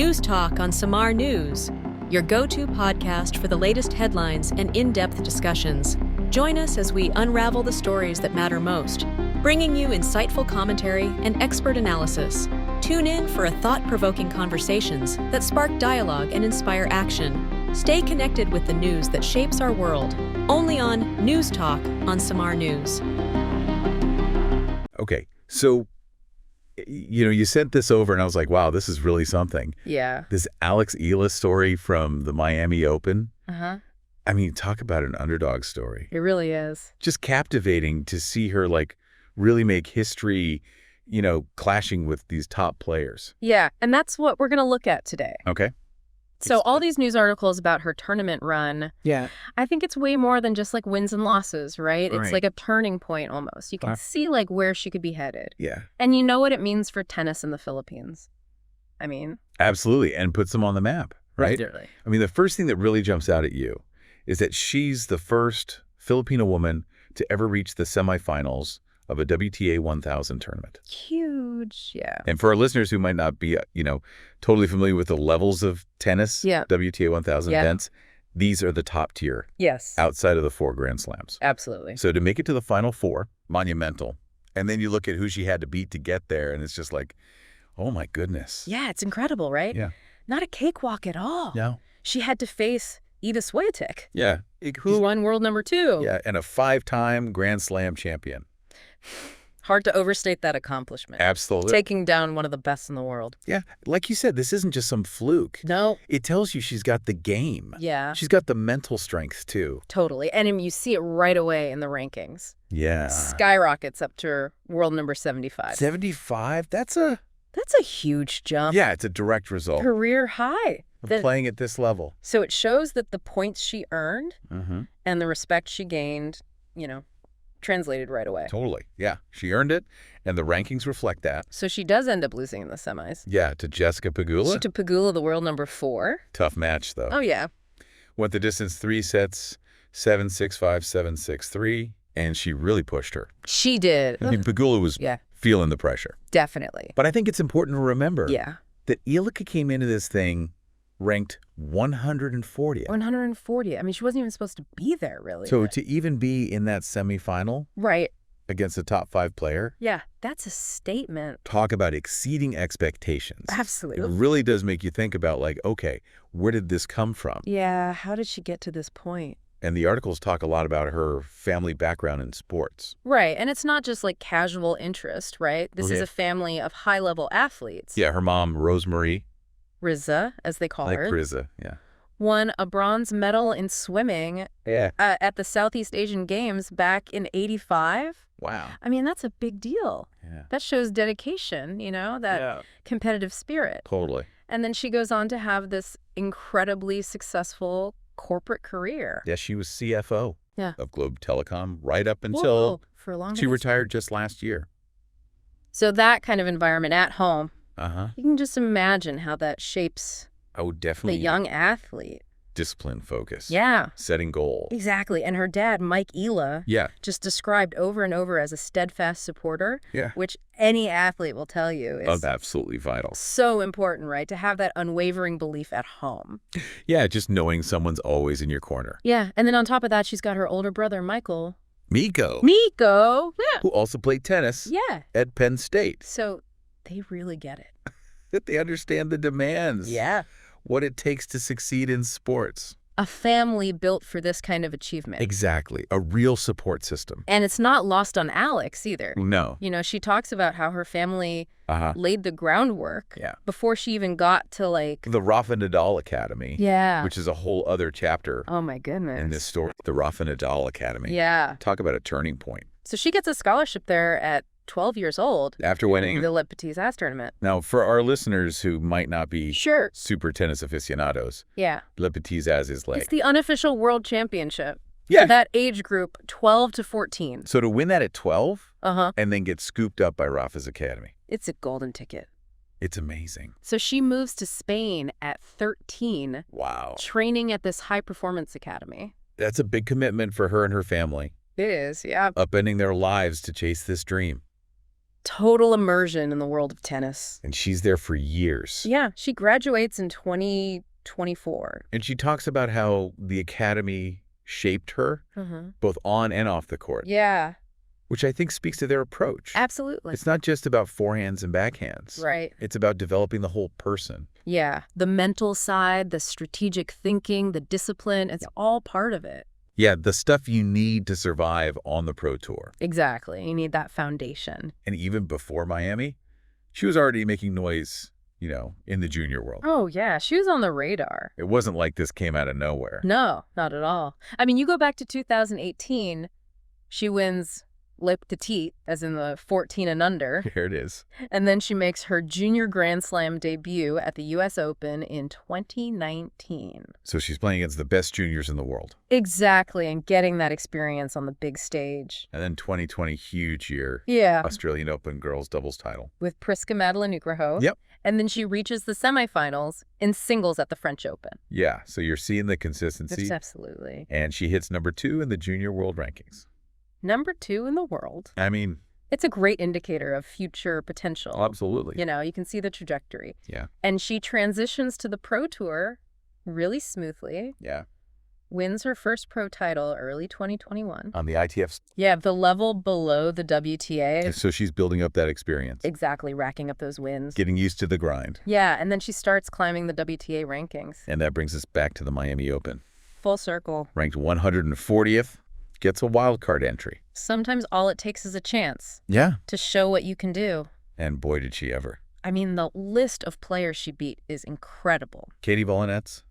News Talk on Samar News, your go-to podcast for the latest headlines and in-depth discussions. Join us as we unravel the stories that matter most, bringing you insightful commentary and expert analysis. Tune in for thought-provoking conversations that spark dialogue and inspire action. Stay connected with the news that shapes our world, only on News Talk on Samar News. Okay, so, you sent this over and I was like, wow, this is really something. Yeah. This Alex Eala story from the Miami Open. Uh-huh. I mean, talk about an underdog story. It really is. Just captivating to see her, really make history, clashing with these top players. Yeah, and that's what we're going to look at today. Okay. So all these news articles about her tournament run, Yeah. I think it's way more than just wins and losses, right? It's like a turning point almost. You can see where she could be headed. Yeah. And you know what it means for tennis in the Philippines. I mean. Absolutely. And puts them on the map, right? Definitely. I mean, the first thing that really jumps out at you is that she's the first Filipino woman to ever reach the semifinals of a WTA 1000 tournament. Huge, yeah. And for our listeners who might not be, totally familiar with the levels of tennis, WTA 1000 events, these are the top tier. Yes. Outside of the 4 Grand Slams. Absolutely. So to make it to the Final Four, monumental. And then you look at who she had to beat to get there, and it's just like, oh my goodness. Yeah, it's incredible, right? Yeah. Not a cakewalk at all. No. She had to face Ida Swiatek. Yeah. Who won world number 2. Yeah, and a 5-time Grand Slam champion. Hard to overstate that accomplishment. Absolutely. Taking down one of the best in the world. Yeah. Like you said, this isn't just some fluke. No. It tells you she's got the game. Yeah. She's got the mental strength, too. Totally. And you see it right away in the rankings. Yeah. Skyrockets up to world number 75. 75? That's a huge jump. Yeah, it's a direct result. Career high. Of playing at this level. So it shows that the points she earned and the respect she gained, translated right away. Totally. Yeah. She earned it, and the rankings reflect that. So she does end up losing in the semis. Yeah, to Jessica Pegula. To Pegula, the world number 4. Tough match, though. Oh, yeah. Went the distance 3 sets, 7-6-5, 7-6-3, and she really pushed her. She did. I mean, Pegula was feeling the pressure. Definitely. But I think it's important to remember that Eala came into this thing ranked 140th. 140. I mean, she wasn't even supposed to be there, really. So to even be in that semifinal against a top 5 player. Yeah, that's a statement. Talk about exceeding expectations. Absolutely. It really does make you think about okay, where did this come from? Yeah, how did she get to this point? And the articles talk a lot about her family background in sports. Right, and it's not just casual interest, right? This is a family of high-level athletes. Yeah, her mom, Rosemarie. Riza, as they call her. Riza, yeah. Won a bronze medal in swimming at the Southeast Asian Games back in '85. Wow. I mean, that's a big deal. Yeah. That shows dedication, that competitive spirit. Totally. And then she goes on to have this incredibly successful corporate career. Yeah, she was CFO of Globe Telecom right up until for a long she retired just last year. So that kind of environment at home, you can just imagine how that shapes definitely the young athlete. Discipline, focus. Yeah. Setting goals. Exactly. And her dad, Mike Eala, just described over and over as a steadfast supporter, which any athlete will tell you is absolutely vital. So important, right? To have that unwavering belief at home. Yeah, just knowing someone's always in your corner. Yeah. And then on top of that, she's got her older brother, Michael. Miko. Yeah. Who also played tennis at Penn State. So they really get it. That they understand the demands. Yeah. What it takes to succeed in sports. A family built for this kind of achievement. Exactly. A real support system. And it's not lost on Alex either. No. She talks about how her family laid the groundwork before she even got to the Rafa Nadal Academy. Yeah. Which is a whole other chapter. Oh my goodness. In this story. The Rafa Nadal Academy. Yeah. Talk about a turning point. So she gets a scholarship there at 12 years old. After winning the Le Petits As tournament. Now, for our listeners who might not be super tennis aficionados, Le Petits As is it's the unofficial world championship. Yeah. For that age group, 12 to 14. So to win that at 12 and then get scooped up by Rafa's academy. It's a golden ticket. It's amazing. So she moves to Spain at 13. Wow. Training at this high-performance academy. That's a big commitment for her and her family. It is, yeah. Upending their lives to chase this dream. Total immersion in the world of tennis. And she's there for years. Yeah, she graduates in 2024. And she talks about how the academy shaped her, both on and off the court. Yeah. Which I think speaks to their approach. Absolutely. It's not just about forehands and backhands. Right. It's about developing the whole person. Yeah. The mental side, the strategic thinking, the discipline, it's all part of it. Yeah, the stuff you need to survive on the pro tour. Exactly. You need that foundation. And even before Miami, she was already making noise, in the junior world. Oh, yeah. She was on the radar. It wasn't like this came out of nowhere. No, not at all. I mean, you go back to 2018, she wins Le Petit, as in the 14 and under. Here it is. And then she makes her junior Grand Slam debut at the U.S. Open in 2019. So she's playing against the best juniors in the world. Exactly, and getting that experience on the big stage. And then 2020, huge year. Yeah. Australian Open girls doubles title. With Priska Madeleine-Nugroho. Yep. And then she reaches the semifinals in singles at the French Open. Yeah, so you're seeing the consistency. Absolutely. And she hits number 2 in the junior world rankings. Number 2 in the world. I mean, it's a great indicator of future potential. Absolutely. You can see the trajectory. Yeah. And she transitions to the pro tour really smoothly. Yeah. Wins her first pro title early 2021. On the ITF. Yeah, the level below the WTA. So she's building up that experience. Exactly, racking up those wins. Getting used to the grind. Yeah, and then she starts climbing the WTA rankings. And that brings us back to the Miami Open. Full circle. Ranked 140th. Gets a wild card entry. Sometimes all it takes is a chance. Yeah. To show what you can do. And boy, did she ever. I mean, the list of players she beat is incredible. Katie Volinets,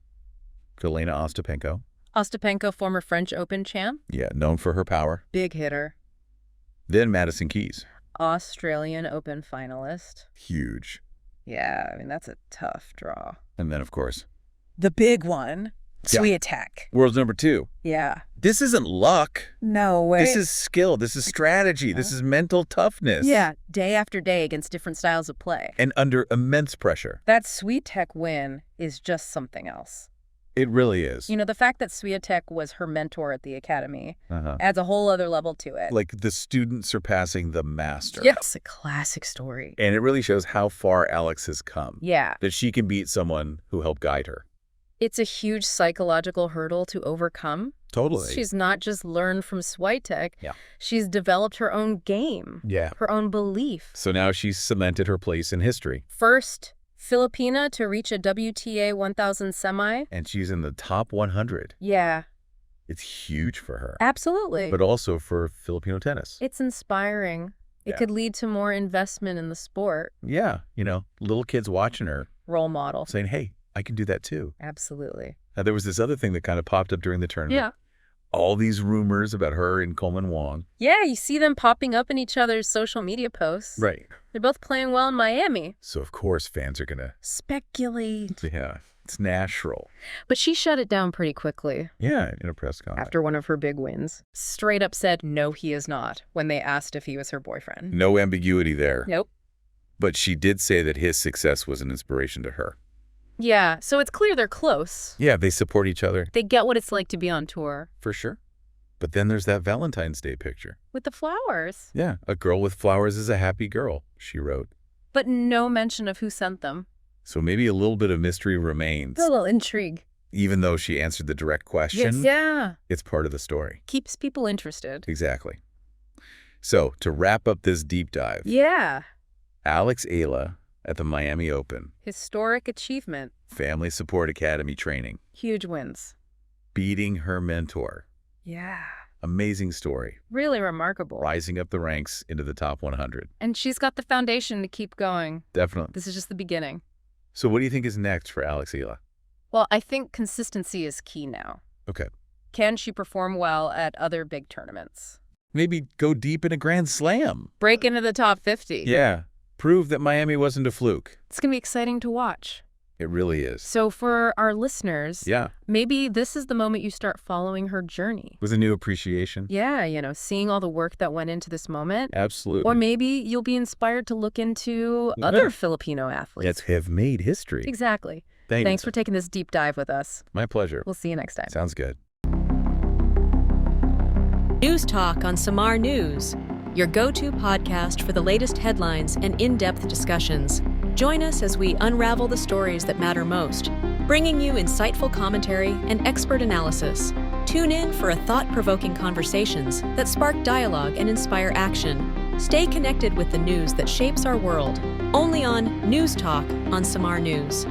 Galena Ostapenko. Ostapenko, former French Open champ. Yeah, known for her power. Big hitter. Then Madison Keys. Australian Open finalist. Huge. Yeah, I mean, that's a tough draw. And then, of course, the big one. Swiatek. World's number 2. Yeah. This isn't luck. No way. This is skill. This is strategy. This is mental toughness. Yeah, day after day against different styles of play. And under immense pressure. That Swiatek win is just something else. It really is. The fact that Swiatek was her mentor at the academy adds a whole other level to it. Like the student surpassing the master. Yeah, it's a classic story. And it really shows how far Alex has come. Yeah. That she can beat someone who helped guide her. It's a huge psychological hurdle to overcome. Totally. She's not just learned from Swiatek. Yeah. She's developed her own game. Yeah. Her own belief. So now she's cemented her place in history. First Filipina to reach a WTA 1000 semi. And she's in the top 100. Yeah. It's huge for her. Absolutely. But also for Filipino tennis. It's inspiring. It could lead to more investment in the sport. Yeah. Little kids watching her. Role model. Saying, hey, I can do that too. Absolutely. Now, there was this other thing that kind of popped up during the tournament. Yeah. All these rumors about her and Coleman Wong. Yeah, you see them popping up in each other's social media posts. Right. They're both playing well in Miami. So, of course, fans are going to speculate. Yeah, it's natural. But she shut it down pretty quickly. Yeah, in a press conference. After one of her big wins. Straight up said, no, he is not, when they asked if he was her boyfriend. No ambiguity there. Nope. But she did say that his success was an inspiration to her. Yeah, so it's clear they're close. Yeah, they support each other. They get what it's like to be on tour. For sure. But then there's that Valentine's Day picture. With the flowers. Yeah, a girl with flowers is a happy girl, she wrote. But no mention of who sent them. So maybe a little bit of mystery remains. A little intrigue. Even though she answered the direct question. Yes, yeah. It's part of the story. Keeps people interested. Exactly. So, to wrap up this deep dive. Yeah. Alex Eala at the Miami Open. Historic achievement. Family Support Academy training. Huge wins. Beating her mentor. Yeah. Amazing story. Really remarkable. Rising up the ranks into the top 100. And she's got the foundation to keep going. Definitely. This is just the beginning. So what do you think is next for Alex Eala? Well, I think consistency is key now. Okay. Can she perform well at other big tournaments? Maybe go deep in a Grand Slam. Break into the top 50. Yeah. Prove that Miami wasn't a fluke. It's going to be exciting to watch. It really is. So for our listeners, yeah, maybe this is the moment you start following her journey. With a new appreciation. Yeah, seeing all the work that went into this moment. Absolutely. Or maybe you'll be inspired to look into other Filipino athletes. That have made history. Exactly. Thanks for taking this deep dive with us. My pleasure. We'll see you next time. Sounds good. News Talk on Samar News. your go-to podcast for the latest headlines and in-depth discussions. Join us as we unravel the stories that matter most, bringing you insightful commentary and expert analysis. Tune in for thought-provoking conversations that spark dialogue and inspire action. Stay connected with the news that shapes our world, only on News Talk on Samar News.